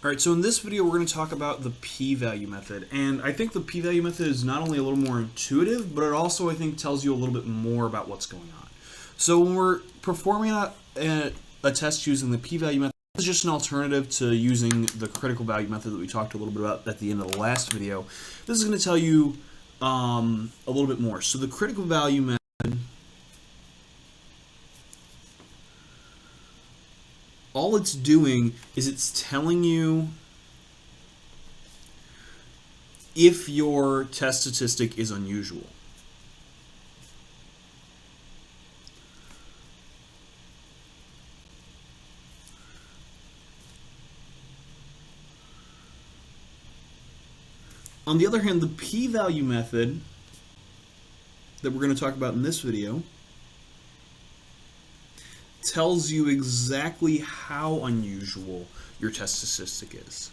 Alright, so in this video we're going to talk about the p-value method, and I think the p-value method is not only a little more intuitive, but it also, I think, tells you a little bit more about what's going on. So when we're performing a test using the p-value method, this is just an alternative to using the critical value method that we talked a little bit about at the end of the last video. This is going to tell you a little bit more. So the critical value method, all it's doing is it's telling you if your test statistic is unusual. On the other hand, the p-value method that we're going to talk about in this video tells you exactly how unusual your test statistic is.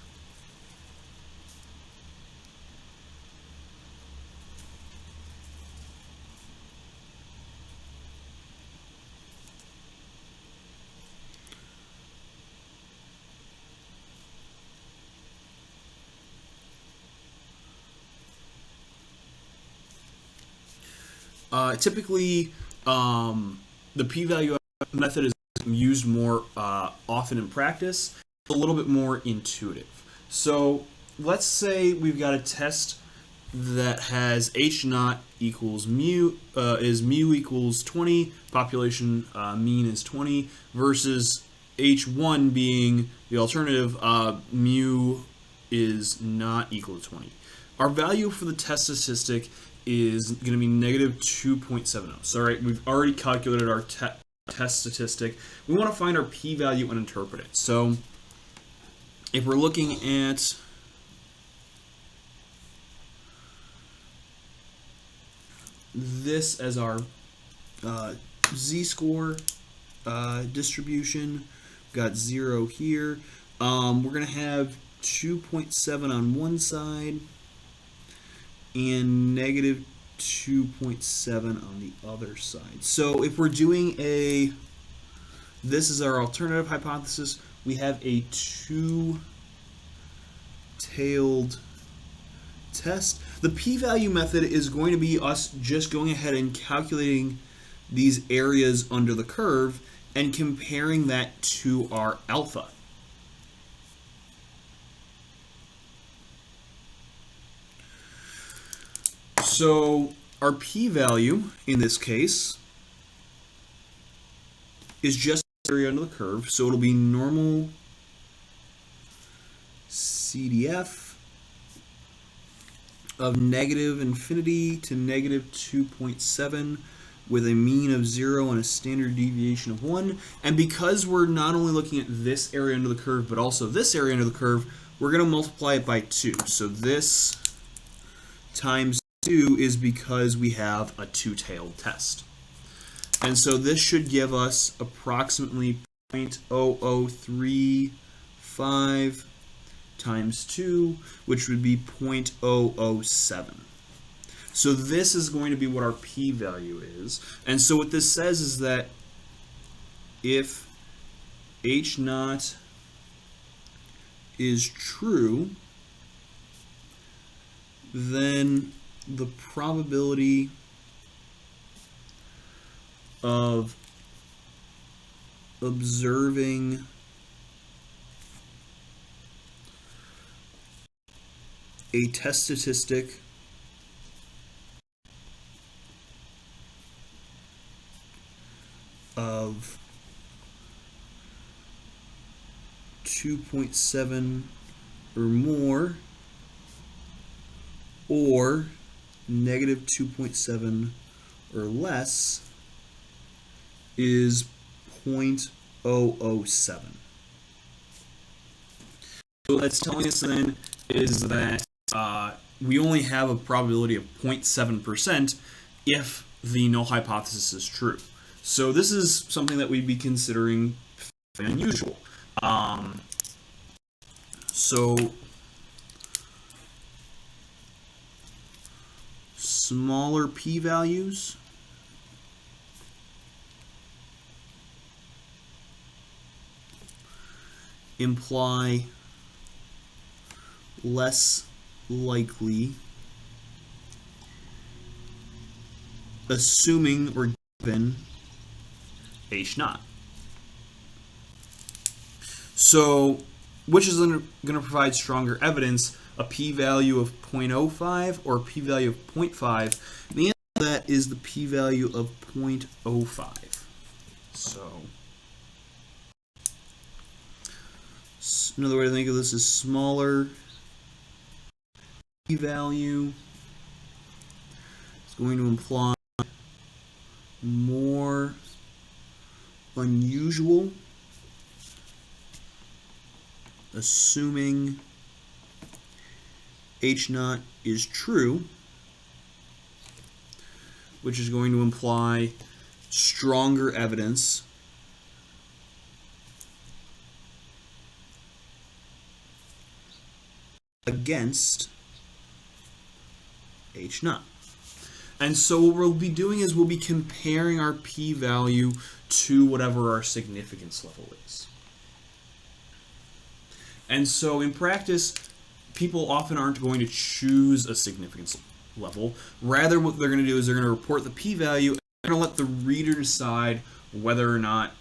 Typically, the p-value method is used more often in practice, a little bit more intuitive. So let's say we've got a test that has h naught equals mu, is mu equals 20, population mean is 20, versus h1 being the alternative, mu is not equal to 20. Our value for the test statistic is going to be negative 2.70. So, right, we've already calculated our test statistic. We want to find our p-value and interpret it. So, if we're looking at this as our z-score distribution, we've got 0 here. We're going to have 2.7 on one side and negative 2.7 on the other side. So if we're doing this is our alternative hypothesis, we have a two-tailed test. The p-value method is going to be us just going ahead and calculating these areas under the curve and comparing that to our alpha. So our p-value in this case is just the area under the curve, so it'll be normal CDF of negative infinity to negative 2.7 with a mean of 0 and a standard deviation of 1. And because we're not only looking at this area under the curve but also this area under the curve, we're going to multiply it by 2. So this times 2 is because we have a two-tailed test. And so this should give us approximately 0.0035 times 2, which would be 0.007. So this is going to be what our p-value is. And so what this says is that if h naught is true, then the probability of observing a test statistic of 2.7 or more, or negative 2.7 or less, is 0.007. So what that's telling us then is that we only have a probability of 0.7% if the null hypothesis is true. So this is something that we'd be considering unusual. So smaller p-values imply less likely, assuming or given H naught. So, which is going to provide stronger evidence, a p-value of 0.05 or a p-value of 0.5? And the answer to that is the p-value of 0.05. So, another way to think of this is smaller p-value is going to imply more unusual, assuming H naught is true, which is going to imply stronger evidence against H naught. And so what we'll be doing is we'll be comparing our p-value to whatever our significance level is. And so in practice, people often aren't going to choose a significance level. Rather, what they're going to do is they're going to report the p-value and they're going to let the reader decide whether or not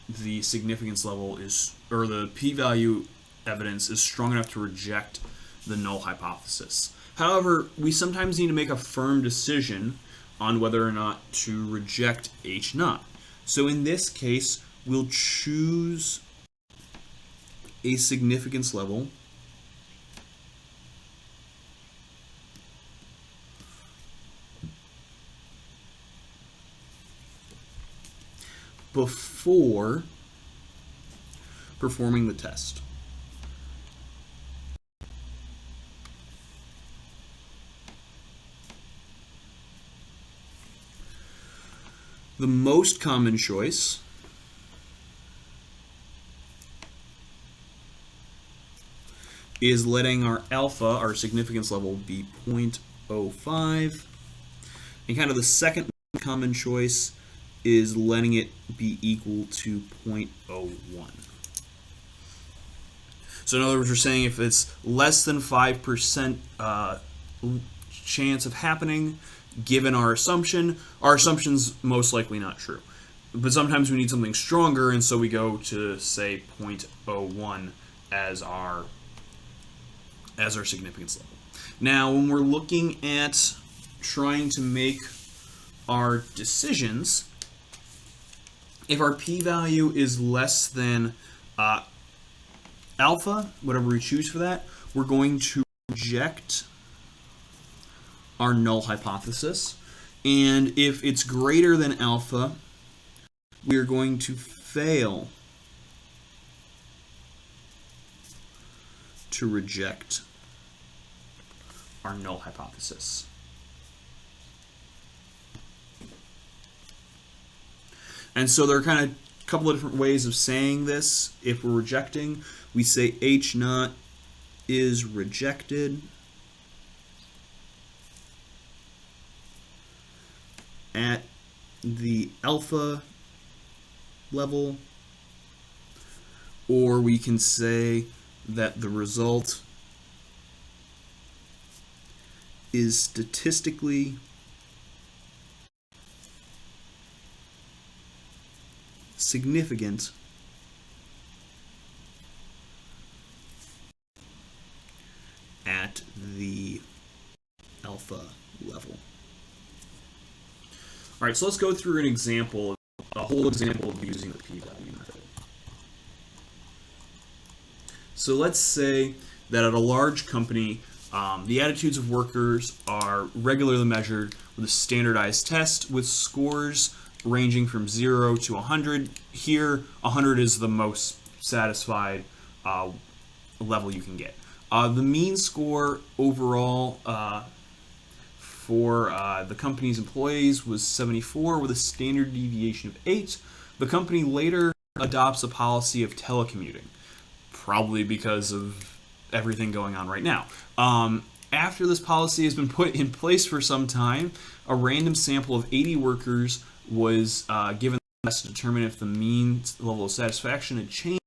the significance level is, or the p-value evidence is strong enough to reject the null hypothesis. However, we sometimes need to make a firm decision on whether or not to reject H naught. So in this case, we'll choose a significance level before performing the test. The most common choice is letting our alpha, our significance level, be 0.05. And kind of the second common choice is letting it be equal to 0.01. So in other words, we're saying if it's less than 5% chance of happening, given our assumption's most likely not true. But sometimes we need something stronger, and so we go to, say, 0.01 as our significance level. Now, when we're looking at trying to make our decisions, if our p-value is less than alpha, whatever we choose for that, we're going to reject our null hypothesis. And if it's greater than alpha, we're going to fail to reject our null hypothesis. And so there are kind of a couple of different ways of saying this. If we're rejecting, we say H naught is rejected at the alpha level, or we can say that the result is statistically significant at the alpha level. All right, so let's go through an example, a whole example of using the p-value method. So let's say that at a large company, the attitudes of workers are regularly measured with a standardized test with scores ranging from 0 to 100. Here, 100 is the most satisfied level you can get. The mean score overall for the company's employees was 74 with a standard deviation of 8. The company later adopts a policy of telecommuting, probably because of everything going on right now. After this policy has been put in place for some time, a random sample of 80 workers was given the test to determine if the mean level of satisfaction had changed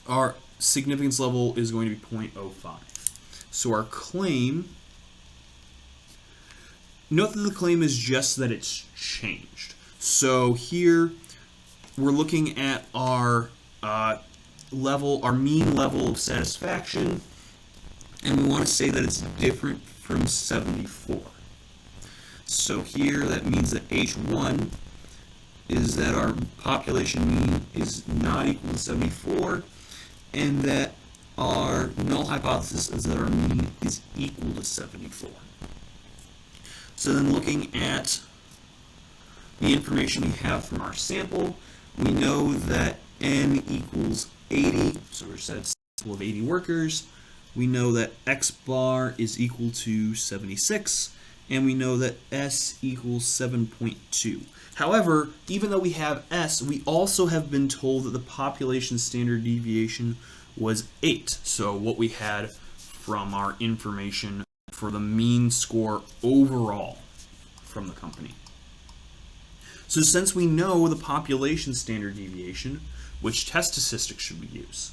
our significance level is going to be 0.05. So our claim, note that the claim is just that it's changed. So here we're looking at our level, our mean level of satisfaction, and we want to say that it's different from 74. So here that means that H1 is that our population mean is not equal to 74, and that our null hypothesis is that our mean is equal to 74. So then looking at the information we have from our sample, we know that N equals 80, so we're set a sample of 80 workers. We know that X bar is equal to 76, and we know that S equals 7.2. However, even though we have S, we also have been told that the population standard deviation was 8. So what we had from our information for the mean score overall from the company. So since we know the population standard deviation, which test statistic should we use?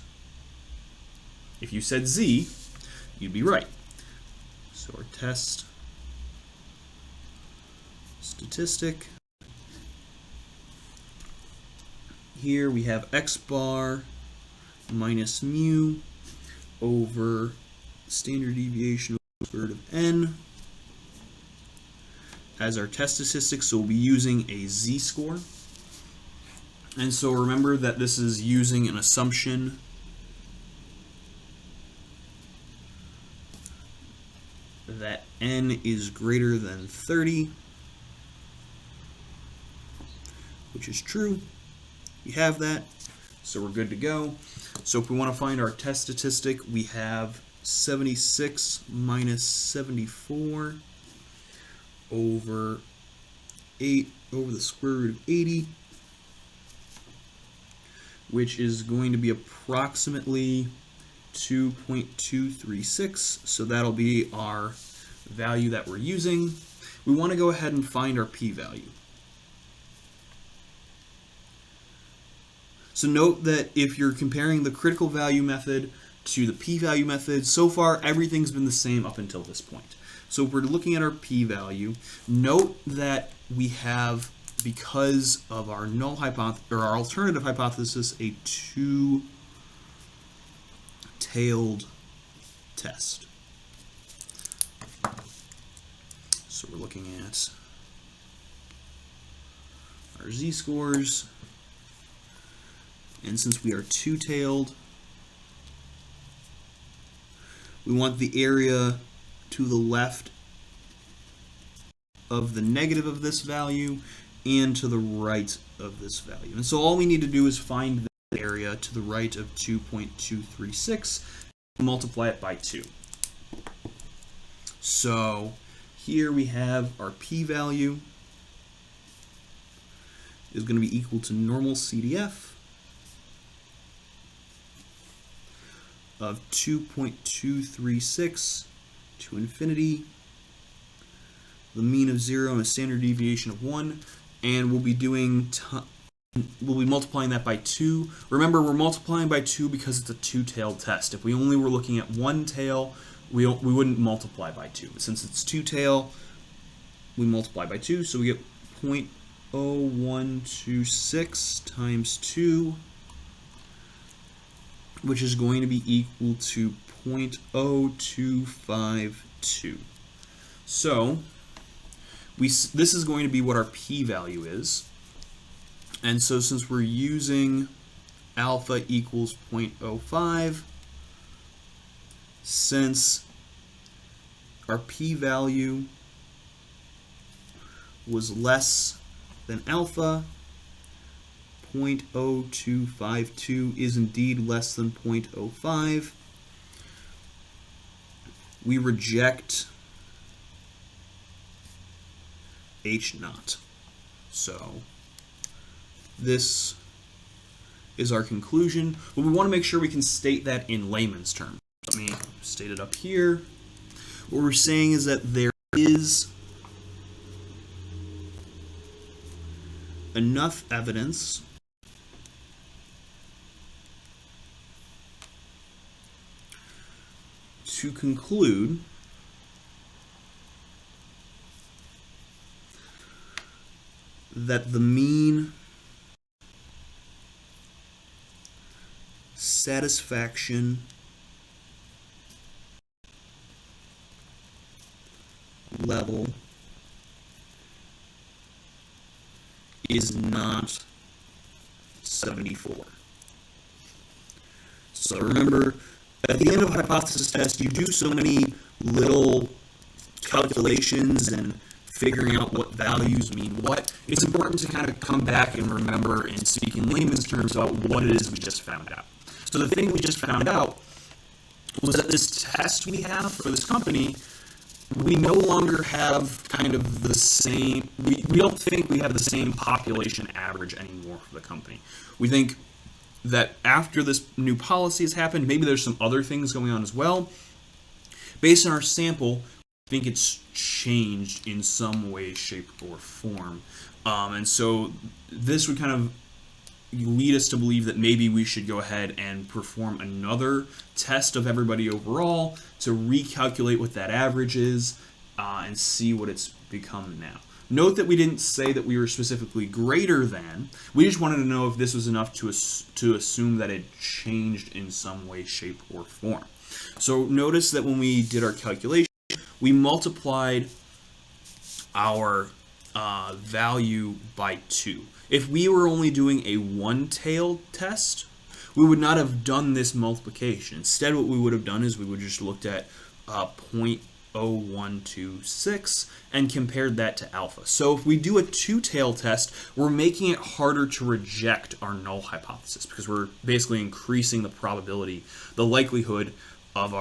If you said Z, you'd be right. So our test statistic, here we have X bar minus mu over standard deviation over the square root of N as our test statistics, so we'll be using a Z-score. And so remember that this is using an assumption that N is greater than 30, which is true. We have that, so we're good to go. So if we want to find our test statistic, we have 76 minus 74 over 8 over the square root of 80, which is going to be approximately 2.236. So that'll be our value that we're using. We want to go ahead and find our p-value. So note that if you're comparing the critical value method to the p-value method, so far everything's been the same up until this point. So if we're looking at our p-value, note that we have, because of our null hypothesis or our alternative hypothesis, a two-tailed test. So we're looking at our z-scores, and since we are two-tailed, we want the area to the left of the negative of this value and to the right of this value. And so all we need to do is find the area to the right of 2.236 and multiply it by 2. So here we have our p-value is going to be equal to normal CDF of 2.236 to infinity, the mean of 0 and a standard deviation of 1, and we'll be multiplying that by 2. Remember, we're multiplying by 2 because it's a two-tailed test. If we only were looking at one tail, we wouldn't multiply by 2. But since it's two-tail, we multiply by 2, so we get 0.0126 times 2, which is going to be equal to 0.0252. So this is going to be what our p-value is. And so since we're using alpha equals 0.05, since our p-value was less than alpha, 0.0252 is indeed less than 0.05. We reject H naught. So this is our conclusion, but we want to make sure we can state that in layman's terms. Let me state it up here. What we're saying is that there is enough evidence to conclude that the mean satisfaction level is not 74. So remember, at the end of a hypothesis test, you do so many little calculations and figuring out what values mean what. It's important to kind of come back and remember and speak in layman's terms about what it is we just found out. So the thing we just found out was that this test we have for this company, we no longer have kind of the same, we don't think we have the same population average anymore for the company. We think that after this new policy has happened, maybe there's some other things going on as well. Based on our sample, I think it's changed in some way, shape, or form. And so this would kind of lead us to believe that maybe we should go ahead and perform another test of everybody overall to recalculate what that average is and see what it's become now. Note that we didn't say that we were specifically greater than. We just wanted to know if this was enough to assume that it changed in some way, shape, or form. So notice that when we did our calculation, we multiplied our value by 2. If we were only doing a one-tailed test, we would not have done this multiplication. Instead, what we would have done is we would just looked at 0.0126 and compared that to alpha. So if we do a two-tailed test, we're making it harder to reject our null hypothesis because we're basically increasing the probability, the likelihood of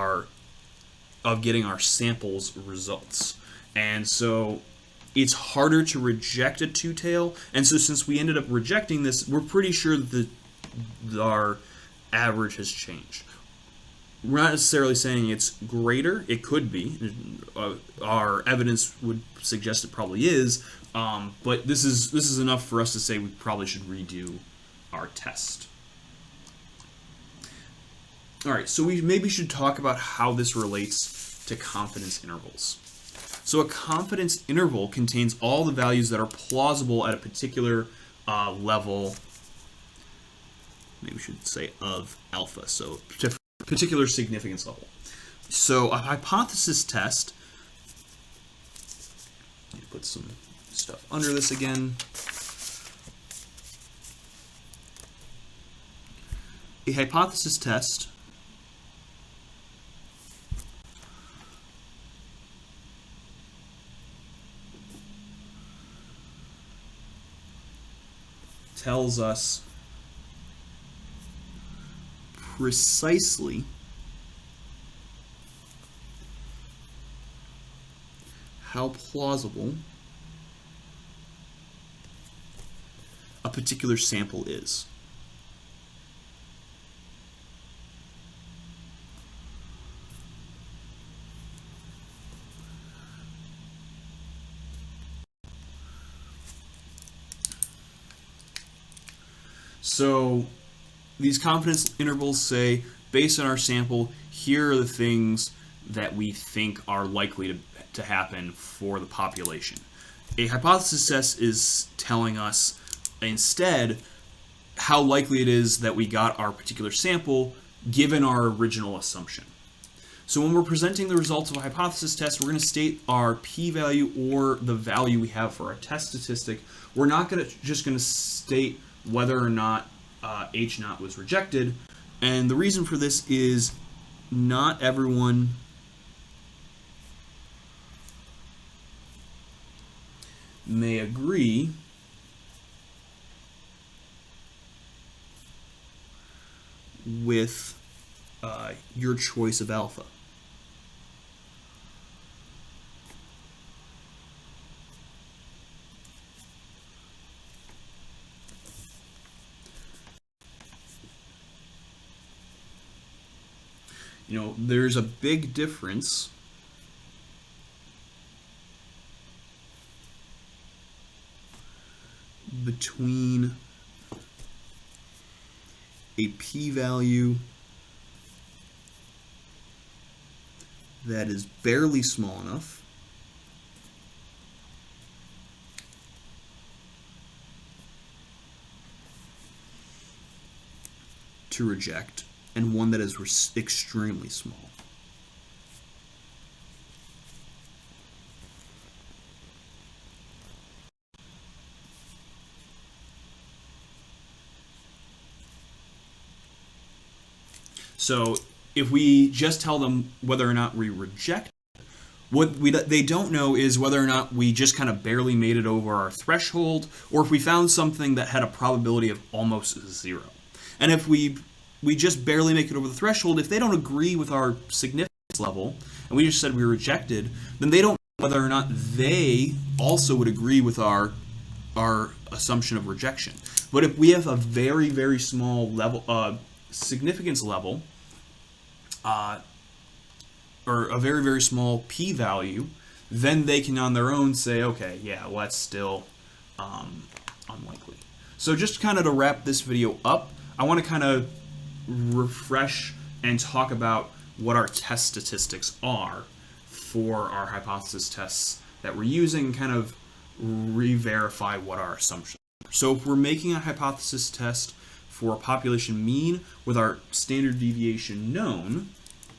getting our samples results. And so it's harder to reject a two-tail, and so since we ended up rejecting this, we're pretty sure that our average has changed. We're not necessarily saying it's greater. It could be. Our evidence would suggest it probably is, but this is enough for us to say we probably should redo our test. All right, so we maybe should talk about how this relates to confidence intervals. So a confidence interval contains all the values that are plausible at a particular level, maybe we should say of alpha, so particular significance level. So a hypothesis test, let me put some stuff under this again. A hypothesis test tells us precisely how plausible a particular sample is. So these confidence intervals say, based on our sample, here are the things that we think are likely to happen for the population. A hypothesis test is telling us instead how likely it is that we got our particular sample given our original assumption. So when we're presenting the results of a hypothesis test, we're going to state our p-value or the value we have for our test statistic. We're not just going to state whether or not H0 was rejected. And the reason for this is not everyone may agree with your choice of alpha. You know, there's a big difference between a p-value that is barely small enough to reject, and one that is extremely small. So if we just tell them whether or not we reject, what they don't know is whether or not we just kind of barely made it over our threshold, or if we found something that had a probability of almost 0. And if we just barely make it over the threshold, if they don't agree with our significance level, and we just said we rejected, then they don't know whether or not they also would agree with our assumption of rejection. But if we have a very, very small level, significance level, or a very, very small p-value, then they can on their own say, okay, yeah, well, that's still unlikely. So just kind of to wrap this video up, I want to kind of refresh and talk about what our test statistics are for our hypothesis tests that we're using, and kind of re-verify what our assumptions are. So if we're making a hypothesis test for a population mean with our standard deviation known,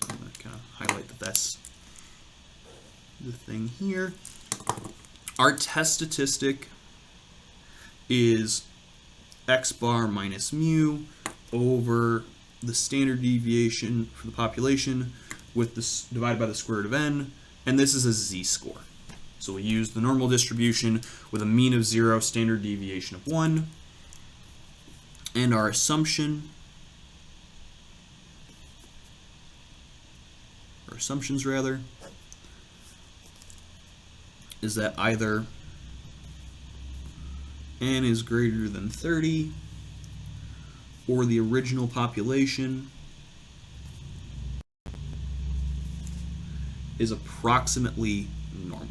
I'm going to kind of highlight that that's the thing here. Our test statistic is x bar minus mu over the standard deviation for the population with this divided by the square root of n, and this is a z-score. So we use the normal distribution with a mean of 0, standard deviation of 1, and our assumptions rather, is that either n is greater than 30 or the original population is approximately normal.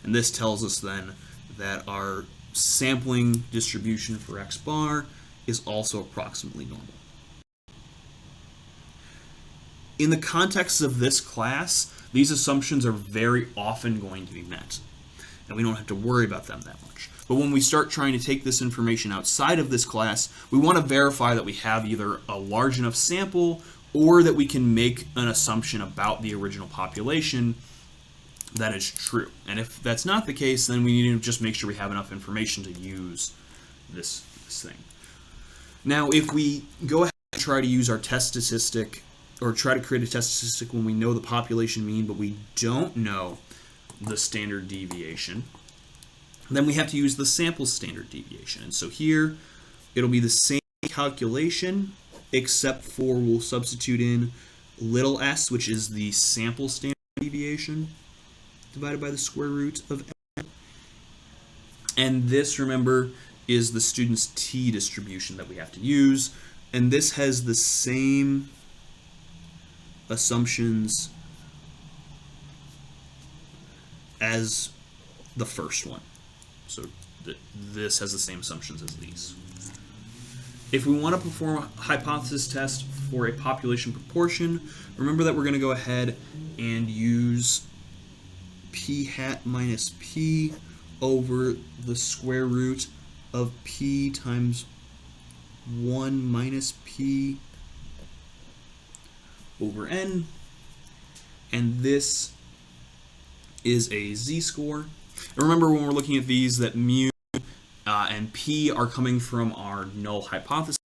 And this tells us then that our sampling distribution for x bar is also approximately normal. In the context of this class, these assumptions are very often going to be met, and we don't have to worry about them that much. But when we start trying to take this information outside of this class, we want to verify that we have either a large enough sample or that we can make an assumption about the original population that is true. And if that's not the case, then we need to just make sure we have enough information to use this thing. Now, if we go ahead and try to use our test statistic, or try to create a test statistic when we know the population mean, but we don't know the standard deviation, then we have to use the sample standard deviation. And so here, it'll be the same calculation, except for we'll substitute in little s, which is the sample standard deviation, divided by the square root of n. And this, remember, is the student's t distribution that we have to use. And this has the same assumptions as the first one. So this has the same assumptions as these. If we want to perform a hypothesis test for a population proportion, remember that we're going to go ahead and use p hat minus p over the square root of p times 1 minus p over n, and this is a z-score. And remember, when we're looking at these, that mu and p are coming from our null hypothesis.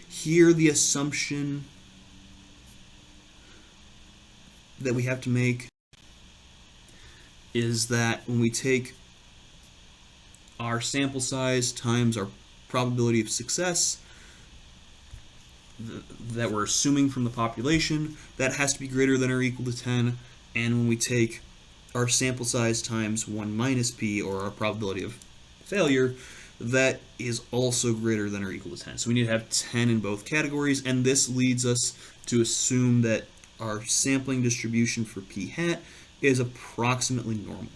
Here, the assumption that we have to make is that when we take our sample size times our probability of success that we're assuming from the population, that has to be greater than or equal to 10. And when we take our sample size times 1 minus p, or our probability of failure, that is also greater than or equal to 10. So we need to have 10 in both categories, and this leads us to assume that our sampling distribution for p hat is approximately normal.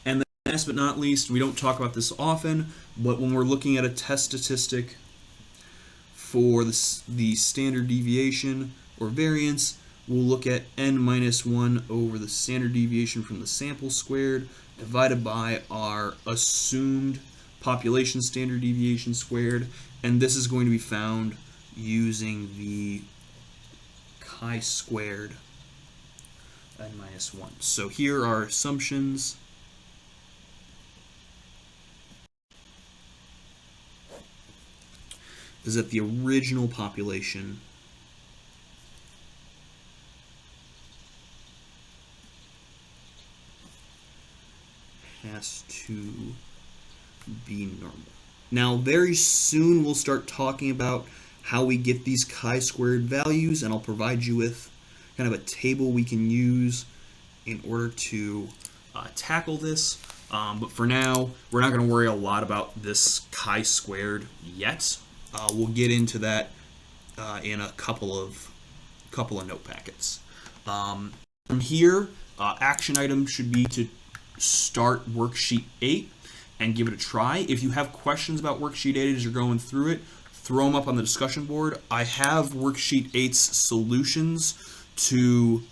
And then last but not least, we don't talk about this often, but when we're looking at a test statistic for the standard deviation or variance, we'll look at n minus 1 over the standard deviation from the sample squared divided by our assumed population standard deviation squared, and this is going to be found using the chi-squared n minus 1. So here are our assumptions. Is that the original population has to be normal. Now, very soon we'll start talking about how we get these chi-squared values, and I'll provide you with kind of a table we can use in order to tackle this. But for now, we're not going to worry a lot about this chi-squared yet. We'll get into that in a couple of note packets. From here, action item should be to start worksheet 8 and give it a try. If you have questions about worksheet 8 as you're going through it, throw them up on the discussion board. I have worksheet 8's solutions to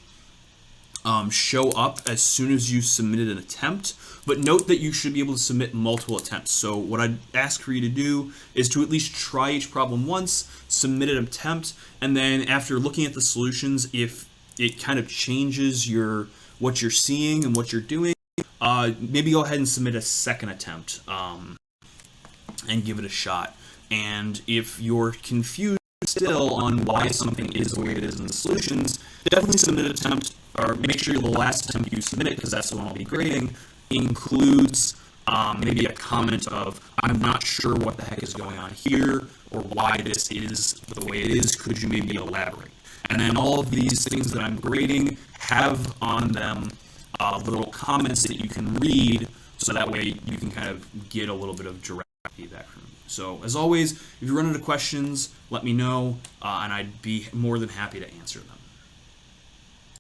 show up as soon as you submitted an attempt, but note that you should be able to submit multiple attempts. So what I'd ask for you to do is to at least try each problem once, submit an attempt, and then after looking at the solutions, if it kind of changes what you're seeing and what you're doing, maybe go ahead and submit a second attempt and give it a shot. And if you're confused still on why something is the way it is in the solutions, definitely submit an attempt, or make sure the last attempt you submit, because that's the one I'll be grading, includes maybe a comment of, I'm not sure what the heck is going on here, or why this is the way it is, could you maybe elaborate? And then all of these things that I'm grading have on them little comments that you can read, so that way you can kind of get a little bit of direct feedback from me. So as always, if you run into questions, let me know, and I'd be more than happy to answer them.